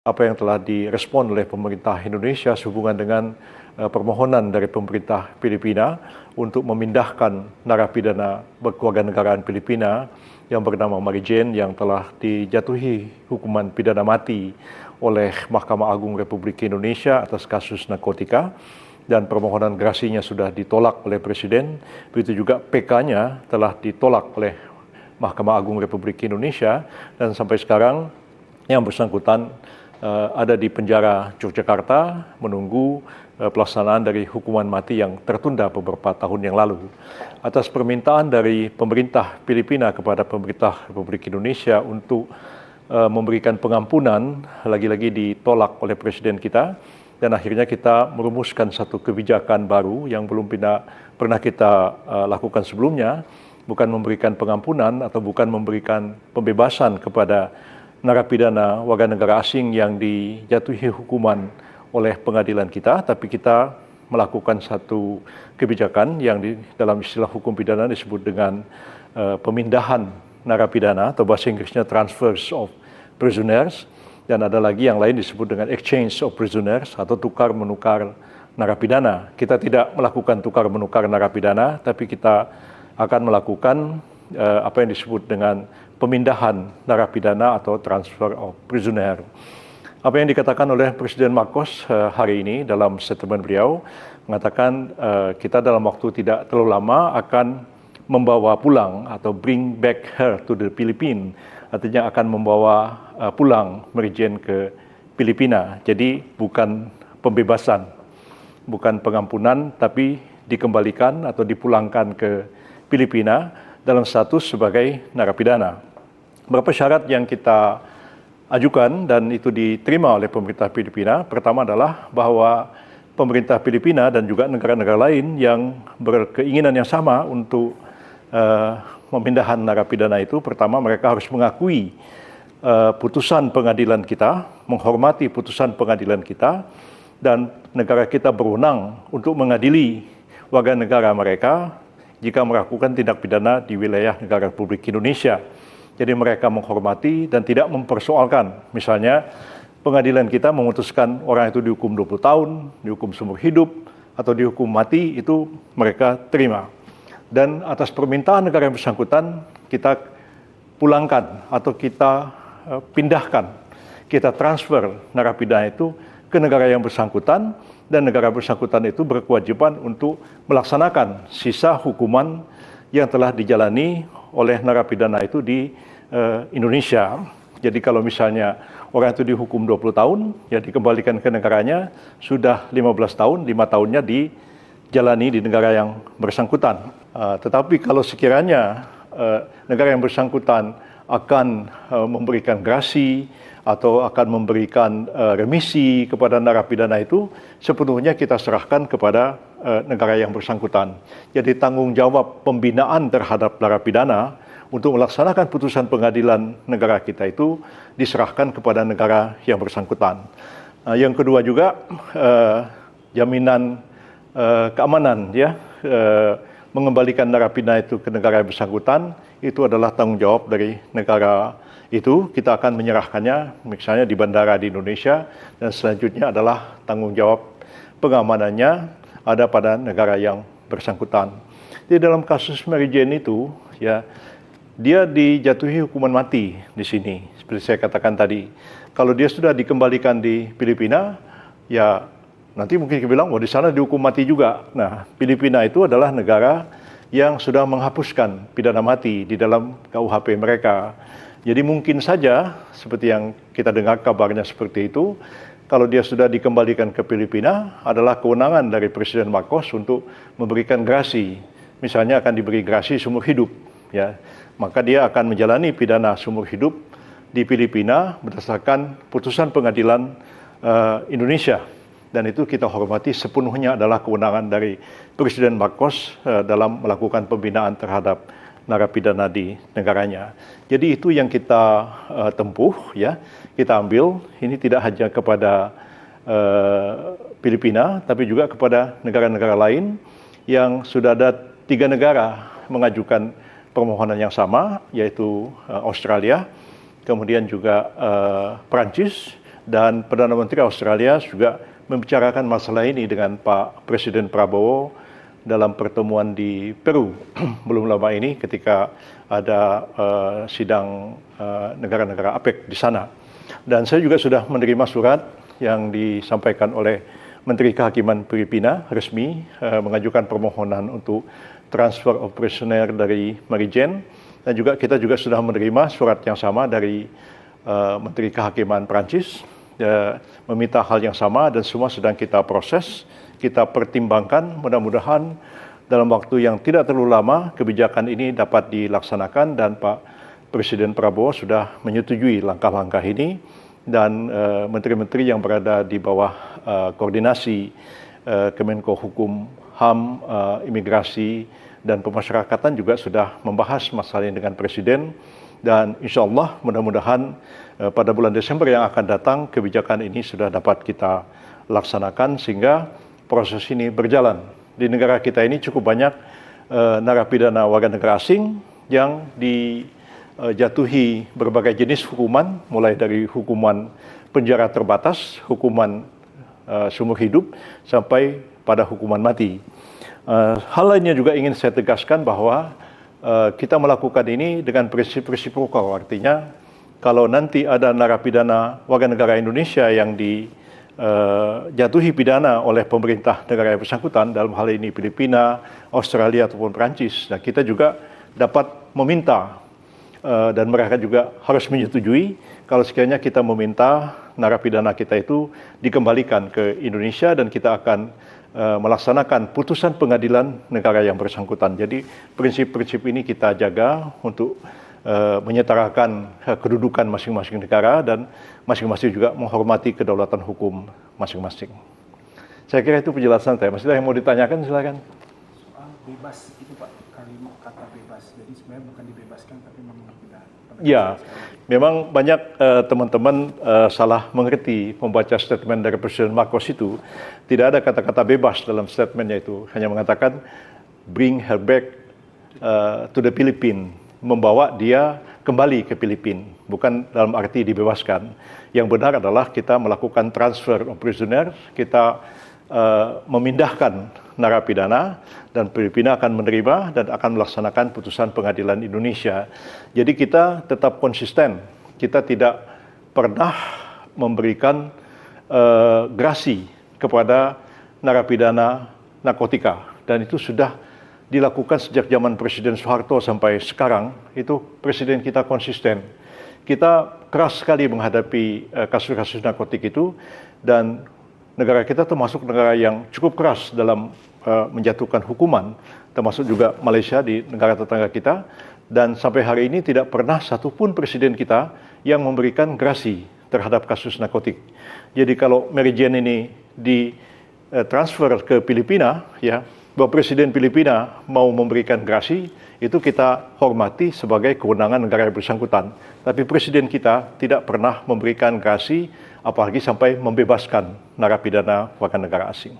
apa yang telah direspon oleh pemerintah Indonesia sehubungan dengan permohonan dari pemerintah Filipina untuk memindahkan narapidana berkewarganegaraan Filipina yang bernama Mary Jane yang telah dijatuhi hukuman pidana mati oleh Mahkamah Agung Republik Indonesia atas kasus narkotika, dan permohonan gerasinya sudah ditolak oleh Presiden. Begitu juga PK-nya telah ditolak oleh Mahkamah Agung Republik Indonesia, dan sampai sekarang yang bersangkutan ada di penjara Yogyakarta menunggu pelaksanaan dari hukuman mati yang tertunda beberapa tahun yang lalu. Atas permintaan dari pemerintah Filipina kepada pemerintah Republik Indonesia untuk memberikan pengampunan, lagi-lagi ditolak oleh Presiden kita, dan akhirnya kita merumuskan satu kebijakan baru yang belum pernah kita lakukan sebelumnya, bukan memberikan pengampunan atau bukan memberikan pembebasan kepada narapidana warga negara asing yang dijatuhi hukuman oleh pengadilan kita, tapi kita melakukan satu kebijakan yang dalam istilah hukum pidana disebut dengan pemindahan narapidana atau bahasa Inggrisnya transfers of prisoners, dan ada lagi yang lain disebut dengan exchange of prisoners atau tukar menukar narapidana. Kita tidak melakukan tukar menukar narapidana, tapi kita akan melakukan apa yang disebut dengan pemindahan narapidana atau transfer of prisoner. Apa yang dikatakan oleh Presiden Marcos hari ini dalam statement beliau mengatakan kita dalam waktu tidak terlalu lama akan membawa pulang atau bring back her to the Philippines, artinya akan membawa pulang Mary Jane ke Filipina. Jadi bukan pembebasan, bukan pengampunan, tapi dikembalikan atau dipulangkan ke Filipina dalam status sebagai narapidana. Beberapa syarat yang kita ajukan dan itu diterima oleh pemerintah Filipina. Pertama adalah bahwa pemerintah Filipina dan juga negara-negara lain yang berkeinginan yang sama untuk pemindahan narapidana itu, pertama mereka harus mengakui putusan pengadilan kita, menghormati putusan pengadilan kita, dan negara kita berwenang untuk mengadili warga negara mereka jika melakukan tindak pidana di wilayah negara Republik Indonesia. Jadi mereka menghormati dan tidak mempersoalkan. Misalnya pengadilan kita memutuskan orang itu dihukum 20 tahun, dihukum seumur hidup, atau dihukum mati, itu mereka terima. Dan atas permintaan negara yang bersangkutan, kita pulangkan atau kita pindahkan, kita transfer narapidana itu ke negara yang bersangkutan, dan negara bersangkutan itu berkewajiban untuk melaksanakan sisa hukuman yang telah dijalani oleh narapidana itu di Indonesia. Jadi kalau misalnya orang itu dihukum 20 tahun, ya dikembalikan ke negaranya, sudah 15 tahun, 5 tahunnya dijalani di negara yang bersangkutan. Tetapi kalau sekiranya negara yang bersangkutan akan memberikan grasi atau akan memberikan remisi kepada narapidana itu, sepenuhnya kita serahkan kepada negara yang bersangkutan. Jadi tanggung jawab pembinaan terhadap narapidana untuk melaksanakan putusan pengadilan negara kita itu diserahkan kepada negara yang bersangkutan. Yang kedua juga jaminan keamanan, ya, mengembalikan narapidana itu ke negara yang bersangkutan itu adalah tanggung jawab dari negara itu. Kita akan menyerahkannya misalnya di bandara di Indonesia, dan selanjutnya adalah tanggung jawab pengamanannya ada pada negara yang bersangkutan. Di dalam kasus Mary Jane itu, ya, dia dijatuhi hukuman mati di sini, seperti saya katakan tadi. Kalau dia sudah dikembalikan di Filipina, ya nanti mungkin kita bilang, oh di sana dihukum mati juga. Nah, Filipina itu adalah negara yang sudah menghapuskan pidana mati di dalam KUHP mereka. Jadi mungkin saja, seperti yang kita dengar kabarnya seperti itu, kalau dia sudah dikembalikan ke Filipina, adalah kewenangan dari Presiden Marcos untuk memberikan grasi. Misalnya akan diberi grasi seumur hidup, ya. Maka dia akan menjalani pidana seumur hidup di Filipina berdasarkan putusan pengadilan Indonesia. Dan itu kita hormati, sepenuhnya adalah kewenangan dari Presiden Marcos dalam melakukan pembinaan terhadap narapidana di negaranya. Jadi itu yang kita tempuh, ya, kita ambil. Ini tidak hanya kepada Filipina, tapi juga kepada negara-negara lain yang sudah ada 3 negara mengajukan permohonan yang sama, yaitu Australia, kemudian juga Perancis, dan Perdana Menteri Australia juga membicarakan masalah ini dengan Pak Presiden Prabowo dalam pertemuan di Peru belum lama ini ketika ada sidang negara-negara APEC di sana. Dan saya juga sudah menerima surat yang disampaikan oleh Menteri Kehakiman Filipina resmi mengajukan permohonan untuk transfer operasioner dari Merijen, dan juga kita juga sudah menerima surat yang sama dari Menteri Kehakiman Prancis meminta hal yang sama, dan semua sedang kita proses, kita pertimbangkan. Mudah-mudahan dalam waktu yang tidak terlalu lama kebijakan ini dapat dilaksanakan, dan Pak Presiden Prabowo sudah menyetujui langkah-langkah ini, dan menteri-menteri yang berada di bawah koordinasi Kemenko Hukum, HAM, Imigrasi, dan Pemasyarakatan juga sudah membahas masalah ini dengan Presiden, dan insya Allah mudah-mudahan pada bulan Desember yang akan datang kebijakan ini sudah dapat kita laksanakan sehingga proses ini berjalan. Di negara kita ini cukup banyak narapidana warga negara asing yang dijatuhi berbagai jenis hukuman, mulai dari hukuman penjara terbatas, hukuman seumur hidup, sampai pada hukuman mati. Hal lainnya juga ingin saya tegaskan bahwa kita melakukan ini dengan prinsip-prinsip rukun, artinya kalau nanti ada narapidana warga negara Indonesia yang dijatuhi pidana oleh pemerintah negara yang bersangkutan, dalam hal ini Filipina, Australia ataupun Perancis, nah kita juga dapat meminta dan mereka juga harus menyetujui kalau sekiranya kita meminta narapidana kita itu dikembalikan ke Indonesia, dan kita akan melaksanakan putusan pengadilan negara yang bersangkutan. Jadi prinsip-prinsip ini kita jaga untuk menyetarakan kedudukan masing-masing negara, dan masing-masing juga menghormati kedaulatan hukum masing-masing. Saya kira itu penjelasan saya. Masih ada yang mau ditanyakan, silakan. Soal bebas itu Pak, kalimat kata bebas. Jadi sebenarnya bukan dibebaskan tapi memang tidak. Ya, memang banyak teman-teman salah mengerti membaca statement dari Presiden Marcos itu. Tidak ada kata-kata bebas dalam statementnya itu. Hanya mengatakan bring her back to the Philippines, membawa dia kembali ke Filipina, bukan dalam arti dibebaskan. Yang benar adalah kita melakukan transfer of prisoner, kita memindahkan narapidana, dan Filipina akan menerima dan akan melaksanakan putusan pengadilan Indonesia. Jadi kita tetap konsisten, kita tidak pernah memberikan grasi kepada narapidana narkotika, dan itu sudah dilakukan sejak zaman Presiden Soeharto sampai sekarang. Itu Presiden kita konsisten. Kita keras sekali menghadapi kasus-kasus narkotik itu, dan negara kita termasuk negara yang cukup keras dalam menjatuhkan hukuman, termasuk juga Malaysia di negara tetangga kita, dan sampai hari ini tidak pernah satupun presiden kita yang memberikan grasi terhadap kasus narkotik. Jadi kalau Merijen ini ditransfer ke Filipina, ya, bahwa Presiden Filipina mau memberikan grasi, itu kita hormati sebagai kewenangan negara yang bersangkutan. Tapi Presiden kita tidak pernah memberikan grasi, apalagi sampai membebaskan narapidana warga negara asing.